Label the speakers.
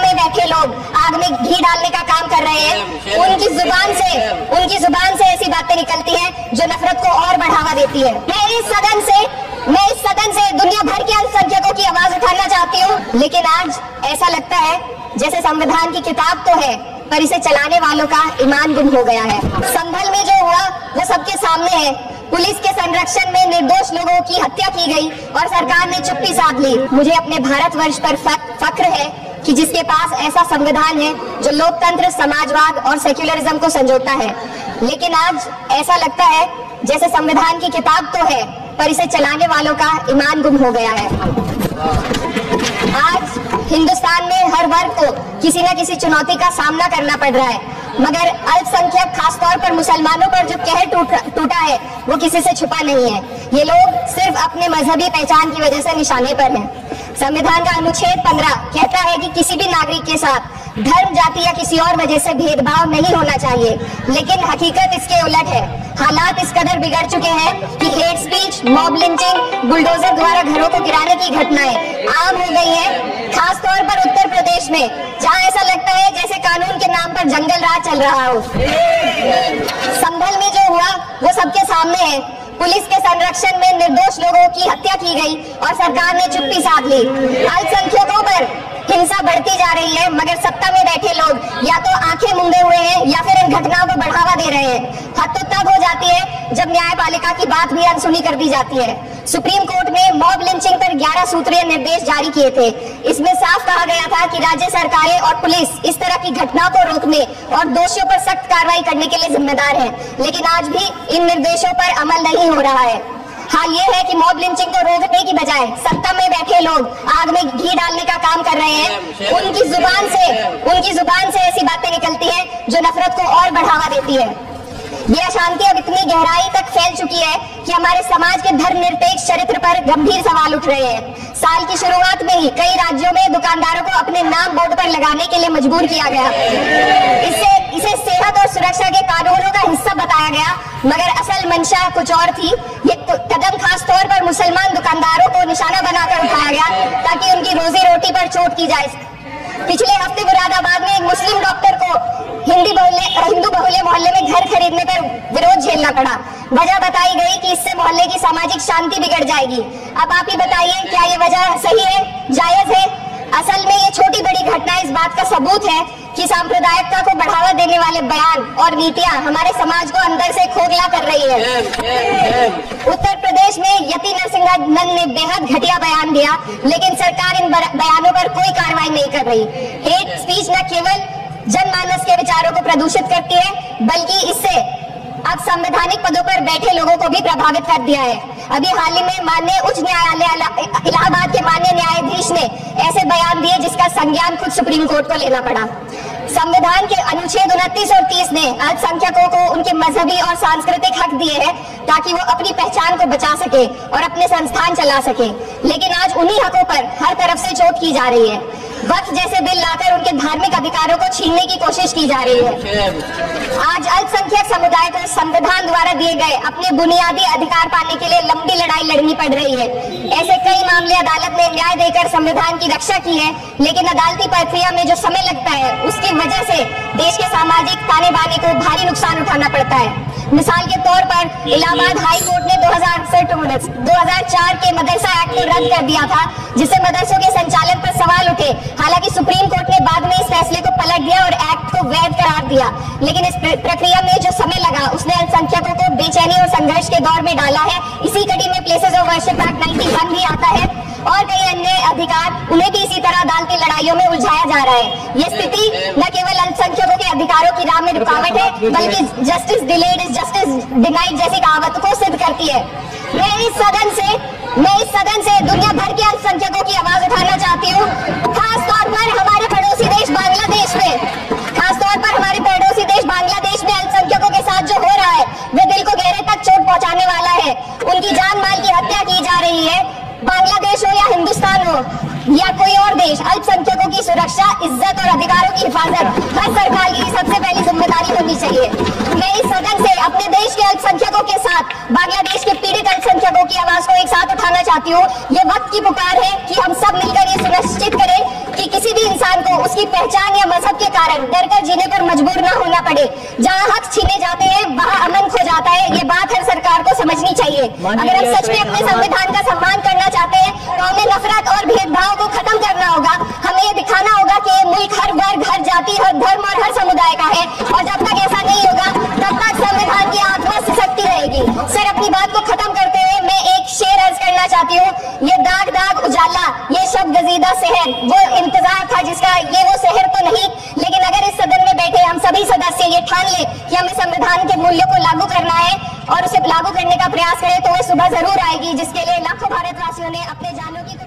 Speaker 1: में बैठे लोग आग में घी डालने का काम कर रहे हैं, उनकी जुबान से ऐसी बातें निकलती हैं जो नफरत को और बढ़ावा देती है। मैं इस सदन से दुनिया भर के अल्पसंख्यकों की आवाज उठाना चाहती हूँ, लेकिन आज ऐसा लगता है जैसे संविधान की किताब तो है पर इसे चलाने वालों का ईमान गुम हो गया है। संभल में जो हुआ वो सबके सामने है। पुलिस के संरक्षण में निर्दोष लोगों की हत्या की गई और सरकार ने चुप्पी साध ली। मुझे अपने भारतवर्ष पर फक्र है कि जिसके पास ऐसा संविधान है जो लोकतंत्र, समाजवाद और सेक्युलरिज्म को संजोता है। लेकिन आज ऐसा लगता है जैसे संविधान की किताब तो है पर इसे चलाने वालों का ईमान गुम हो गया है। आज हिंदुस्तान में हर वर्ग को किसी न किसी चुनौती का सामना करना पड़ रहा है, मगर अल्पसंख्यक खासतौर पर मुसलमानों पर जो कहर टूटा है वो किसी से छुपा नहीं है। ये लोग सिर्फ अपने मजहबी पहचान की वजह से निशाने पर हैं। संविधान का अनुच्छेद 15 कहता है कि किसी भी नागरिक के साथ धर्म, जाति या किसी और वजह से भेदभाव नहीं होना चाहिए, लेकिन हकीकत इसके उलट है। हालात इस कदर बिगड़ चुके हैं कि hate speech, mob lynching, bulldozer द्वारा घरों को गिराने की घटनाएं आम हो गई हैं, खासतौर पर उत्तर प्रदेश में, जहां ऐसा लगता है जैसे कानून के नाम पर जंगल राज चल रहा हो। संभल में जो हुआ वो सबके सामने है। पुलिस के संरक्षण में निर्दोष लोगों की हत्या की गई और सरकार ने चुप्पी साध ली। अल्पसंख्यकों पर हिंसा बढ़ती जा रही है, मगर सत्ता में बैठे लोग या तो आंखें मूंदे हुए हैं या फिर इन घटनाओं को बढ़ावा दे रहे हैं। हद तो तब हो जाती है जब न्यायपालिका की बात भी अनसुनी कर दी जाती है। सुप्रीम कोर्ट ने मॉब लिंचिंग पर 11 सूत्रीय निर्देश जारी किए थे। इसमें साफ कहा गया था कि राज्य सरकारें और पुलिस इस तरह की घटनाओं को रोकने और दोषियों पर सख्त कार्रवाई करने के लिए जिम्मेदार है, लेकिन आज भी इन निर्देशों पर अमल नहीं हो रहा है। हाल ये है कि मॉब लिंचिंग को रोकने की बजाय सत्ता में बैठे लोग आग में घी डालने का काम कर रहे हैं। उनकी जुबान से ऐसी बातें निकलती हैं जो नफरत को और बढ़ावा देती है। ये अशांति अब इतनी गहराई तक फैल चुकी है कि हमारे समाज के धर्मनिरपेक्ष चरित्र पर गंभीर सवाल उठ रहे हैं। साल की शुरुआत में ही कई राज्यों में दुकानदारों को अपने नाम बोर्ड पर लगाने के लिए मजबूर किया गया। इसे सेहत और सुरक्षा के कानूनों का हिस्सा बताया गया, मगर असल मंशा कुछ और थी। ये कदम खास तौर पर मुसलमान दुकानदारों को निशाना बनाकर उठाया गया ताकि उनकी रोजी रोटी पर चोट की जाए। पिछले हफ्ते मुरादाबाद में एक मुस्लिम डॉक्टर को हिंदू बहुल्य मोहल्ले में घर खरीदने पर विरोध झेलना पड़ा। वजह बताई गई कि इससे मोहल्ले की सामाजिक शांति बिगड़ जाएगी। अब आप ही बताइए, क्या ये वजह सही है, जायज है? असल में ये छोटी बड़ी घटना इस बात का सबूत है कि सांप्रदायिकता को बढ़ावा देने वाले बयान और नीतियां हमारे समाज को अंदर से खोखला कर रही है। उत्तर प्रदेश में यति नरसिंहन ने बेहद घटिया बयान दिया, लेकिन सरकार इन बयानों पर कोई कार्रवाई नहीं कर रही। हेट स्पीच न केवल जनमानस के विचारों को प्रदूषित करती है, बल्कि इससे अब संवैधानिक पदों पर बैठे लोगों को भी प्रभावित कर दिया है। अभी हाल ही में माननीय उच्च न्यायालय इलाहाबाद के माननीय न्यायाधीश ने ऐसे बयान दिए जिसका संज्ञान खुद सुप्रीम कोर्ट को लेना पड़ा। संविधान के अनुच्छेद 29 और 30 ने अल्पसंख्यकों को उनके मजहबी और सांस्कृतिक हक दिए हैं ताकि वो अपनी पहचान को बचा सके और अपने संस्थान चला सके, लेकिन आज उन्हीं हकों पर हर तरफ से चोट की जा रही है। वक्त जैसे बिल लाकर उनके धार्मिक अधिकारों को छीनने की कोशिश की जा रही है। आज अल्पसंख्यक समुदाय को संविधान द्वारा दिए गए अपने बुनियादी अधिकार पाने के लिए लंबी लड़ाई लड़नी पड़ रही है। ऐसे कई मामले अदालत ने न्याय देकर संविधान की रक्षा की है, लेकिन अदालती प्रक्रिया में जो समय लगता है उसकी वजह से देश के सामाजिक ताने बाने को भारी नुकसान उठाना पड़ता है। मिसाल के तौर पर इलाहाबाद हाई कोर्ट ने 2004 के मदरसा एक्ट को रद्द कर दिया था, जिससे मदरसों के संचालन पर सवाल उठे। हालांकि सुप्रीम कोर्ट ने बाद में इस फैसले को पलट दिया और एक्ट को वैध करार दिया, लेकिन इस प्रक्रिया में जो समय लगा उसने अल्पसंख्यकों को बेचैनी और संघर्ष के दौर में डाला है। इसी कड़ी में प्लेसेस ऑफ वर्शिप एक्ट 91 भी आता है और कई अन्य अधिकार, उन्हें भी इसी तरह अदालती लड़ाइयों में उलझाया जा रहा है। ये स्थिति न केवल अल्पसंख्यकों के अधिकारों की राह में रुकावट है, बल्कि justice delayed is justice denied जैसी कहावत को सिद्ध करती है। मैं इस सदन से दुनिया भर के अल्पसंख्यकों की आवाज उठाना चाहती हूँ, खासतौर पर हमारे पड़ोसी देश बांग्लादेश में अल्पसंख्यकों के साथ जो हो रहा है वे दिल को गहरे तक चोट पहुंचाने वाला है। उनकी जान माल की हत्या की जा रही है। बांग्लादेश हो या हिंदुस्तान हो या कोई और देश, अल्पसंख्यकों की सुरक्षा, इज्जत और अधिकारों की हिफाजत हर सरकार की सबसे पहली जिम्मेदारी होनी चाहिए। मैं इस सदन से अपने देश के अल्पसंख्यकों के साथ बांग्लादेश के पीड़ित अल्पसंख्यकों की आवाज को एक साथ उठाना चाहती हूँ। ये वक्त की पुकार है कि हम सब मिलकर ये सुनिश्चित करें कि किसी भी इंसान को उसकी पहचान या मजहब के कारण डरकर जीने पर मजबूर न होना पड़े। जहाँ हक छीने जाते हैं वहाँ अमन खो जाता है। ये बात हर सरकार को समझनी चाहिए। अगर हम सच में अपने संविधान का सम्मान करना चाहते हैं तो हमें नफरत और भेदभाव को खत्म करना होगा। हमें ये दिखाना होगा कि ये मुल्क हर वर्ग, हर जाति, हर धर्म और हर समुदाय का है, और जब तक ऐसा नहीं होगा तब तक संविधान की आत्मा सशक्ति रहेगी। सर, अपनी बात को खत्म करते हुए मैं एक शेर अर्ज करना चाहती हूँ। ये दाग दाग उजाला, ये शब गजीदा शहर, वो इंतजार था जिसका, ये वो शहर तो नहीं, लेकिन अगर इस सदन में बैठे हम सभी सदस्य ये ठान ले कि हमें संविधान के मूल्यों को लागू करना है और उसे लागू करने का प्रयास करें तो वह सुबह जरूर आएगी, जिसके लिए लाखों भारतवासियों ने अपने जानों की